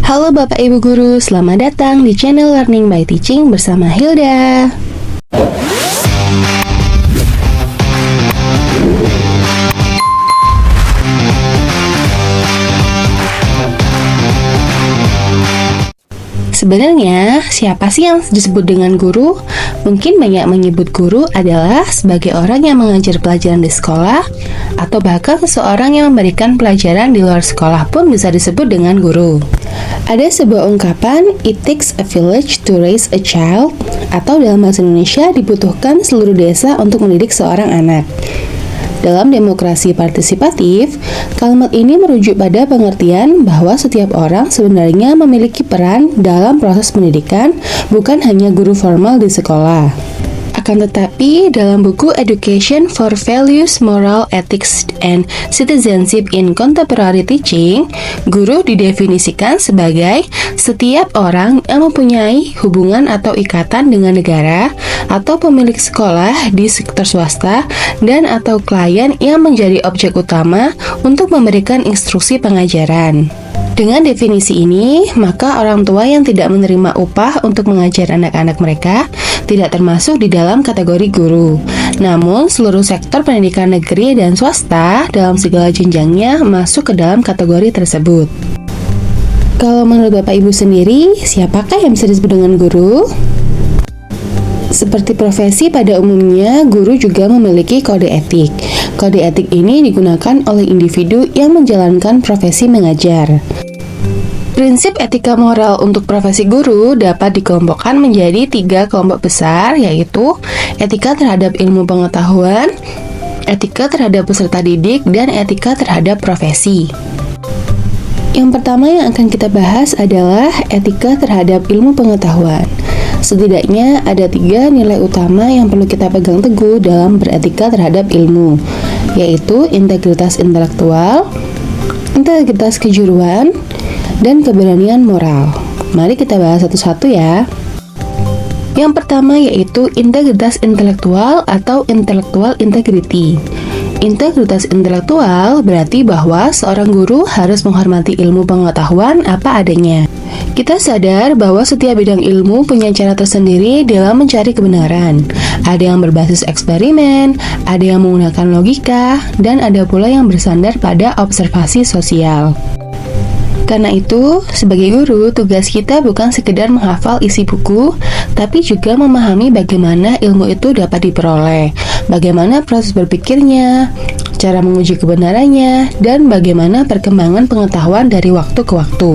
Halo Bapak Ibu Guru, selamat datang di channel Learning by Teaching bersama Hilda. Sebenarnya, siapa sih yang disebut dengan guru? Mungkin banyak menyebut guru adalah sebagai orang yang mengajar pelajaran di sekolah, atau bahkan seseorang yang memberikan pelajaran di luar sekolah pun bisa disebut dengan guru. Ada sebuah ungkapan, it takes a village to raise a child, atau dalam bahasa Indonesia dibutuhkan seluruh desa untuk mendidik seorang anak. Dalam demokrasi partisipatif, kalimat ini merujuk pada pengertian bahwa setiap orang sebenarnya memiliki peran dalam proses pendidikan, bukan hanya guru formal di sekolah. Akan tetapi, dalam buku Education for Values, Moral, Ethics, and Citizenship in Contemporary Teaching, guru didefinisikan sebagai setiap orang yang mempunyai hubungan atau ikatan dengan negara atau pemilik sekolah di sektor swasta dan atau klien yang menjadi objek utama untuk memberikan instruksi pengajaran. Dengan definisi ini, maka orang tua yang tidak menerima upah untuk mengajar anak-anak mereka tidak termasuk di dalam kategori guru. Namun, seluruh sektor pendidikan negeri dan swasta dalam segala jenjangnya masuk ke dalam kategori tersebut. Kalau menurut Bapak Ibu sendiri, siapakah yang bisa disebut dengan guru? Seperti profesi pada umumnya, guru juga memiliki kode etik. Kode etik ini digunakan oleh individu yang menjalankan profesi mengajar. Prinsip etika moral untuk profesi guru dapat dikelompokkan menjadi 3 kelompok besar, yaitu etika terhadap ilmu pengetahuan, etika terhadap peserta didik, dan etika terhadap profesi. Yang pertama yang akan kita bahas adalah etika terhadap ilmu pengetahuan. Setidaknya ada 3 nilai utama yang perlu kita pegang teguh dalam beretika terhadap ilmu, yaitu integritas intelektual, integritas kejuruan, dan keberanian moral. Mari kita bahas satu-satu ya. Yang pertama yaitu integritas intelektual atau intellectual integrity. Integritas intelektual berarti bahwa seorang guru harus menghormati ilmu pengetahuan apa adanya. Kita sadar bahwa setiap bidang ilmu punya cara tersendiri dalam mencari kebenaran. Ada yang berbasis eksperimen, ada yang menggunakan logika, dan ada pula yang bersandar pada observasi sosial. Karena itu, sebagai guru, tugas kita bukan sekedar menghafal isi buku, tapi juga memahami bagaimana ilmu itu dapat diperoleh, bagaimana proses berpikirnya, cara menguji kebenarannya, dan bagaimana perkembangan pengetahuan dari waktu ke waktu.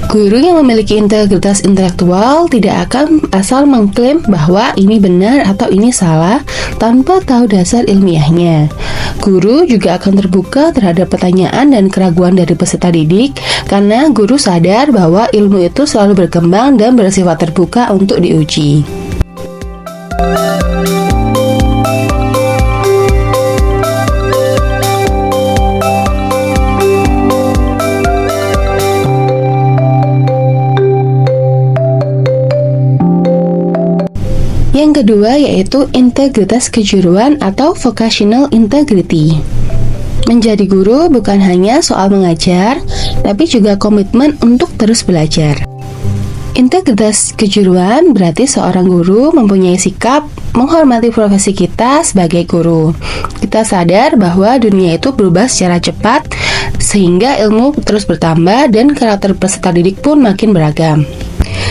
Guru yang memiliki integritas intelektual tidak akan asal mengklaim bahwa ini benar atau ini salah tanpa tahu dasar ilmiahnya. Guru juga akan terbuka terhadap pertanyaan dan keraguan dari peserta didik karena guru sadar bahwa ilmu itu selalu berkembang dan bersifat terbuka untuk diuji. Yang kedua yaitu integritas kejuruan atau vocational integrity. Menjadi guru bukan hanya soal mengajar, tapi juga komitmen untuk terus belajar. Integritas kejuruan berarti seorang guru mempunyai sikap menghormati profesi kita sebagai guru. Kita sadar bahwa dunia itu berubah secara cepat, sehingga ilmu terus bertambah dan karakter peserta didik pun makin beragam.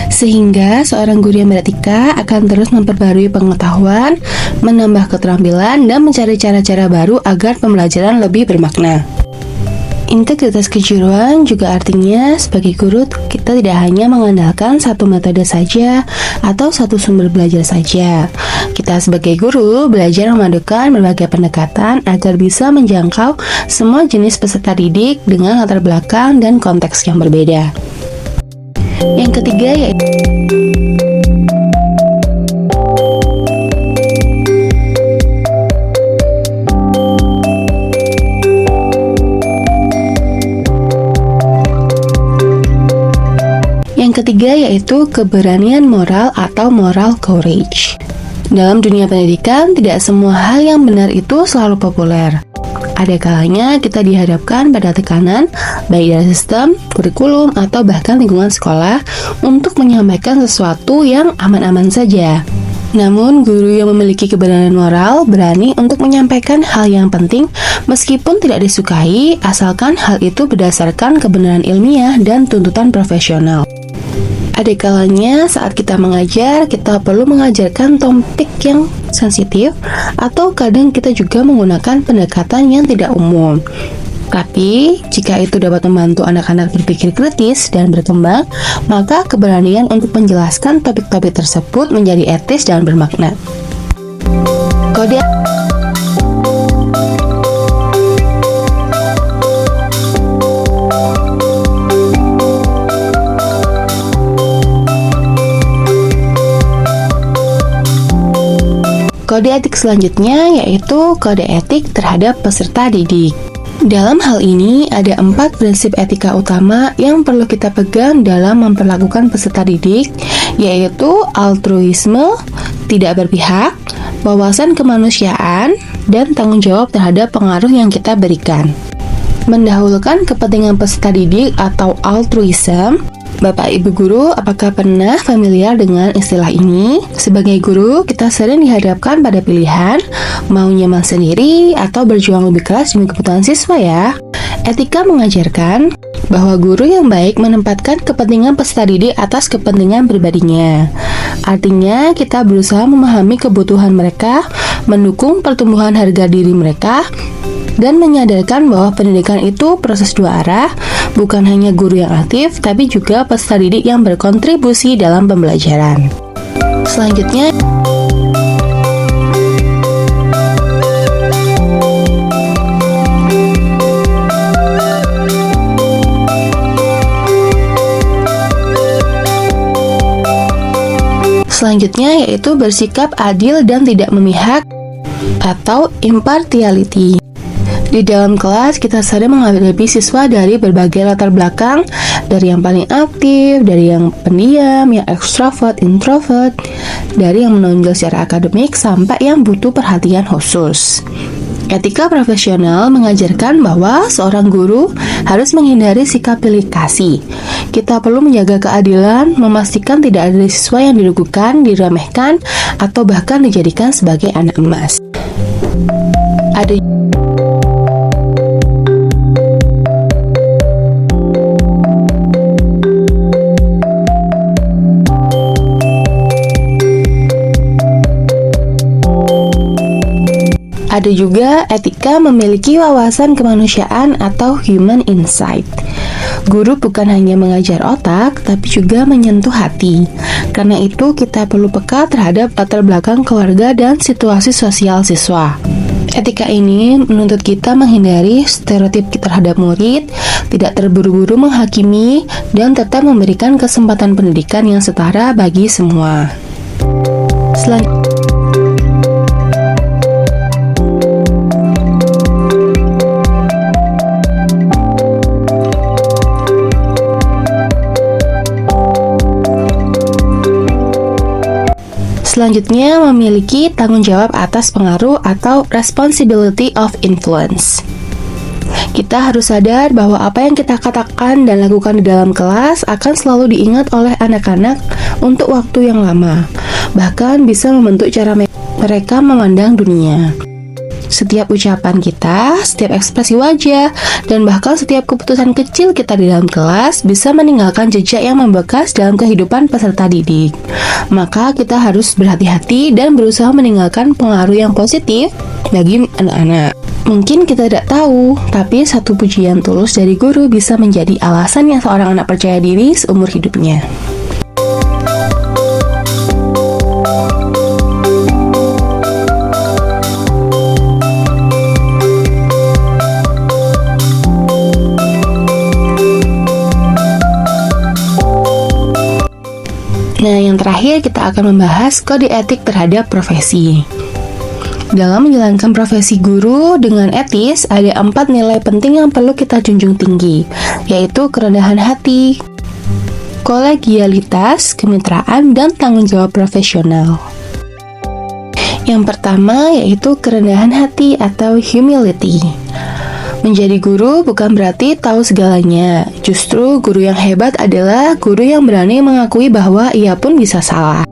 Sehingga seorang guru yang beretika akan terus memperbarui pengetahuan, menambah keterampilan, dan mencari cara-cara baru agar pembelajaran lebih bermakna. Integritas kejuruan juga artinya sebagai guru kita tidak hanya mengandalkan satu metode saja atau satu sumber belajar saja. Kita sebagai guru belajar memadukan berbagai pendekatan agar bisa menjangkau semua jenis peserta didik dengan latar belakang dan konteks yang berbeda. Yang ketiga yaitu keberanian moral atau moral courage. Dalam dunia pendidikan, tidak semua hal yang benar itu selalu populer. Ada kalanya kita dihadapkan pada tekanan, baik dari sistem, kurikulum, atau bahkan lingkungan sekolah untuk menyampaikan sesuatu yang aman-aman saja. Namun, guru yang memiliki kebenaran moral berani untuk menyampaikan hal yang penting meskipun tidak disukai, asalkan hal itu berdasarkan kebenaran ilmiah dan tuntutan profesional. Ada kalanya saat kita mengajar, kita perlu mengajarkan topik yang sensitif, atau kadang kita juga menggunakan pendekatan yang tidak umum. Tapi, jika itu dapat membantu anak-anak berpikir kritis dan berkembang, maka keberanian untuk menjelaskan topik-topik tersebut menjadi etis dan bermakna. Kode Kode etik selanjutnya yaitu kode etik terhadap peserta didik. Dalam hal ini, ada 4 prinsip etika utama yang perlu kita pegang dalam memperlakukan peserta didik, yaitu altruisme, tidak berpihak, wawasan kemanusiaan, dan tanggung jawab terhadap pengaruh yang kita berikan. Mendahulukan kepentingan peserta didik atau altruisme. Bapak Ibu guru, apakah pernah familiar dengan istilah ini? Sebagai guru, kita sering dihadapkan pada pilihan mau nyaman sendiri atau berjuang lebih keras demi kebutuhan siswa ya. Etika mengajarkan bahwa guru yang baik menempatkan kepentingan peserta didik atas kepentingan pribadinya. Artinya, kita berusaha memahami kebutuhan mereka, mendukung pertumbuhan harga diri mereka, dan menyadarkan bahwa pendidikan itu proses dua arah, bukan hanya guru yang aktif, tapi juga peserta didik yang berkontribusi dalam pembelajaran. Selanjutnya, yaitu bersikap adil dan tidak memihak atau impartiality. Di dalam kelas, kita sering menghadapi siswa dari berbagai latar belakang, dari yang paling aktif, dari yang pendiam, yang ekstrovert, introvert, dari yang menonjol secara akademik, sampai yang butuh perhatian khusus. Etika profesional mengajarkan bahwa seorang guru harus menghindari sikap pilih kasih. Kita perlu menjaga keadilan, memastikan tidak ada siswa yang dirugikan, diremehkan, atau bahkan dijadikan sebagai anak emas. Ada juga etika memiliki wawasan kemanusiaan atau human insight. Guru bukan hanya mengajar otak, tapi juga menyentuh hati. Karena itu, kita perlu peka terhadap latar belakang keluarga dan situasi sosial siswa. Etika ini menuntut kita menghindari stereotip terhadap murid, tidak terburu-buru menghakimi, dan tetap memberikan kesempatan pendidikan yang setara bagi semua. Selanjutnya, memiliki tanggung jawab atas pengaruh atau responsibility of influence. Kita harus sadar bahwa apa yang kita katakan dan lakukan di dalam kelas akan selalu diingat oleh anak-anak untuk waktu yang lama, bahkan bisa membentuk cara mereka memandang dunia. Setiap ucapan kita, setiap ekspresi wajah, dan bahkan setiap keputusan kecil kita di dalam kelas bisa meninggalkan jejak yang membekas dalam kehidupan peserta didik. Maka kita harus berhati-hati dan berusaha meninggalkan pengaruh yang positif bagi anak-anak. Mungkin kita tidak tahu, tapi satu pujian tulus dari guru bisa menjadi alasan yang seorang anak percaya diri seumur hidupnya. Nah, yang terakhir kita akan membahas kode etik terhadap profesi. Dalam menjalankan profesi guru dengan etis, ada 4 nilai penting yang perlu kita junjung tinggi, yaitu kerendahan hati, kolegialitas, kemitraan, dan tanggung jawab profesional. Yang pertama yaitu kerendahan hati atau humility. Menjadi guru bukan berarti tahu segalanya. Justru guru yang hebat adalah guru yang berani mengakui bahwa ia pun bisa salah.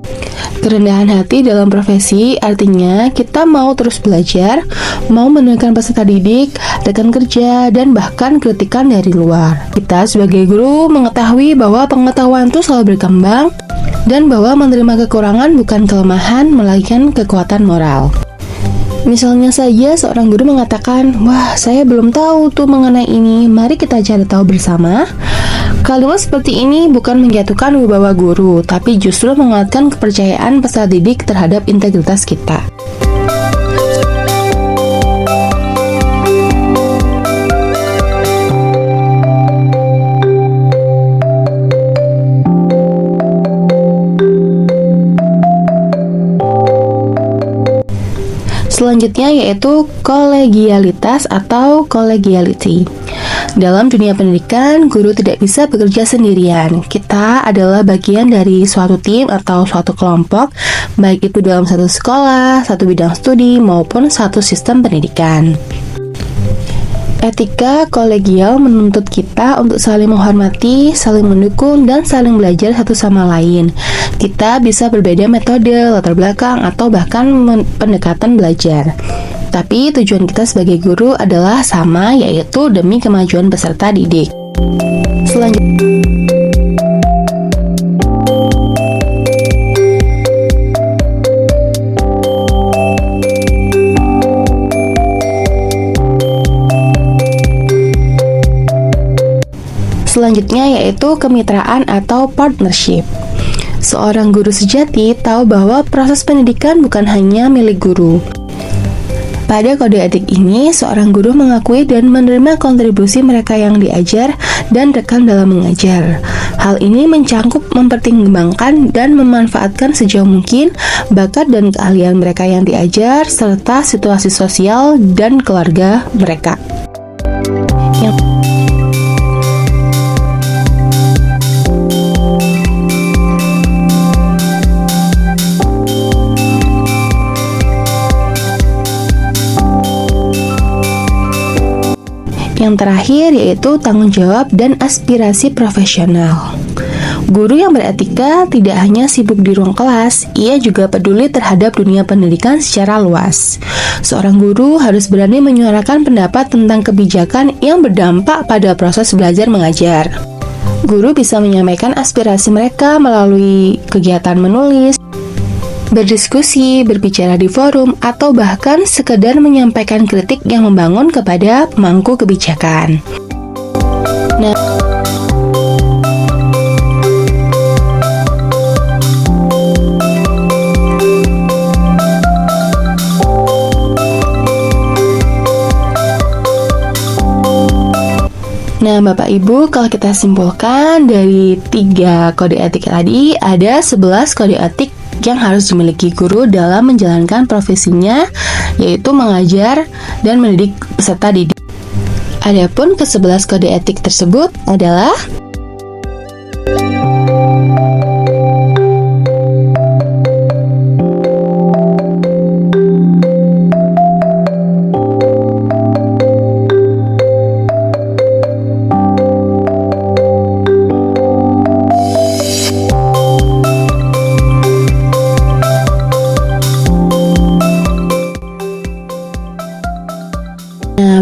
Kerendahan hati dalam profesi artinya kita mau terus belajar, mau mendengarkan peserta didik, rekan kerja, dan bahkan kritikan dari luar. Kita sebagai guru mengetahui bahwa pengetahuan itu selalu berkembang, dan bahwa menerima kekurangan bukan kelemahan, melainkan kekuatan moral. Misalnya saja seorang guru mengatakan, "Wah, saya belum tahu tuh mengenai ini, mari kita cari tahu bersama." Kalimat seperti ini bukan menjatuhkan wibawa guru, tapi justru menguatkan kepercayaan peserta didik terhadap integritas kita. Selanjutnya yaitu kolegialitas atau collegiality. Dalam dunia pendidikan, guru tidak bisa bekerja sendirian. Kita adalah bagian dari suatu tim atau suatu kelompok, baik itu dalam satu sekolah, satu bidang studi, maupun satu sistem pendidikan. Etika kolegial menuntut kita untuk saling menghormati, saling mendukung, dan saling belajar satu sama lain. Kita bisa berbeda metode, latar belakang, atau bahkan pendekatan belajar. Tapi tujuan kita sebagai guru adalah sama, yaitu demi kemajuan peserta didik. Selanjutnya yaitu kemitraan atau partnership. Seorang guru sejati tahu bahwa proses pendidikan bukan hanya milik guru. Pada kode etik ini, seorang guru mengakui dan menerima kontribusi mereka yang diajar dan rekan dalam mengajar. Hal ini mencangkup mempertimbangkan dan memanfaatkan sejauh mungkin bakat dan keahlian mereka yang diajar, serta situasi sosial dan keluarga mereka. Yang terakhir yaitu tanggung jawab dan aspirasi profesional. Guru yang beretika tidak hanya sibuk di ruang kelas, ia juga peduli terhadap dunia pendidikan secara luas. Seorang guru harus berani menyuarakan pendapat tentang kebijakan yang berdampak pada proses belajar mengajar. Guru bisa menyampaikan aspirasi mereka melalui kegiatan menulis, berdiskusi, berbicara di forum, atau bahkan sekedar menyampaikan kritik yang membangun kepada pemangku kebijakan. Nah, Bapak Ibu, kalau kita simpulkan dari 3 kode etik tadi, ada 11 kode etik yang harus dimiliki guru dalam menjalankan profesinya, yaitu mengajar dan mendidik peserta didik. Adapun ke-11 kode etik tersebut adalah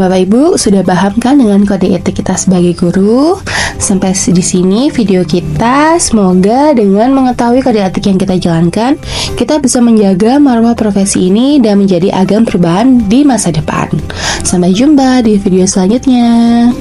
Bapak Ibu sudah paham kan dengan kode etik kita sebagai guru? Sampai di sini video kita. Semoga dengan mengetahui kode etik yang kita jalankan, kita bisa menjaga marwah profesi ini dan menjadi agen perubahan di masa depan. Sampai jumpa di video selanjutnya.